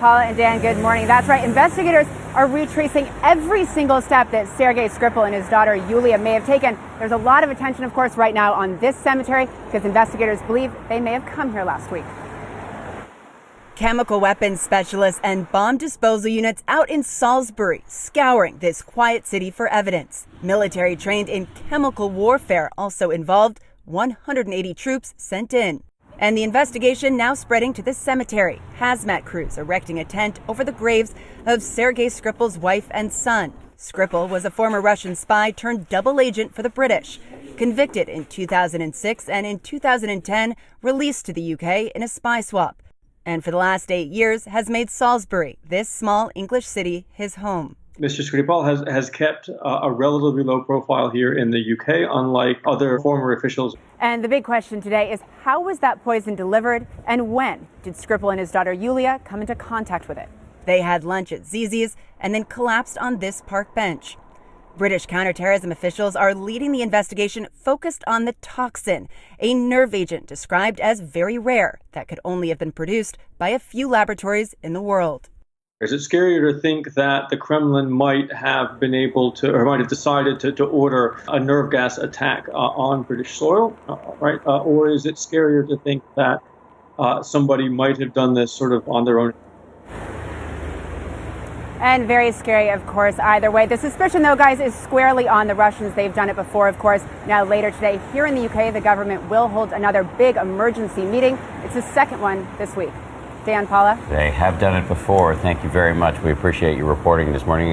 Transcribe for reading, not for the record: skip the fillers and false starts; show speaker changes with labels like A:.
A: Paula and Dan, good morning. That's right. Investigators are retracing every single step that Sergei Skripal and his daughter Yulia may have taken. There's a lot of attention, of course, right now on this cemetery because investigators believe they may have come here last week.
B: Chemical weapons specialists and bomb disposal units out in Salisbury, scouring this quiet city for evidence. Military trained in chemical warfare also involved, 180 troops sent in. And the investigation now spreading to this cemetery. Hazmat crews erecting a tent over the graves of Sergei Skripal's wife and son. Skripal was a former Russian spy turned double agent for the British. Convicted in 2006 and in 2010, released to the UK in a spy swap. And for the last 8 years has made Salisbury, this small English city, his home.
C: Mr. Skripal has kept a relatively low profile here in the UK, unlike other former officials.
A: And the big question today is how was that poison delivered and when did Skripal and his daughter Yulia come into contact with it?
B: They had lunch at Zizi's and then collapsed on this park bench. British counterterrorism officials are leading the investigation focused on the toxin, a nerve agent described as very rare that could only have been produced by a few laboratories in the world.
C: Is it scarier to think that the Kremlin might have been able to, or might have decided to order a nerve gas attack on British soil, right? Or is it scarier to think that somebody might have done this sort of on their own?
A: And very scary, of course, either way. The suspicion, though, guys, is squarely on the Russians. They've done it before, of course. Now, later today, here in the UK, the government will hold another big emergency meeting. It's the second one this week. Dan, Paula?
D: They have done it before. Thank you very much. We appreciate you reporting this morning.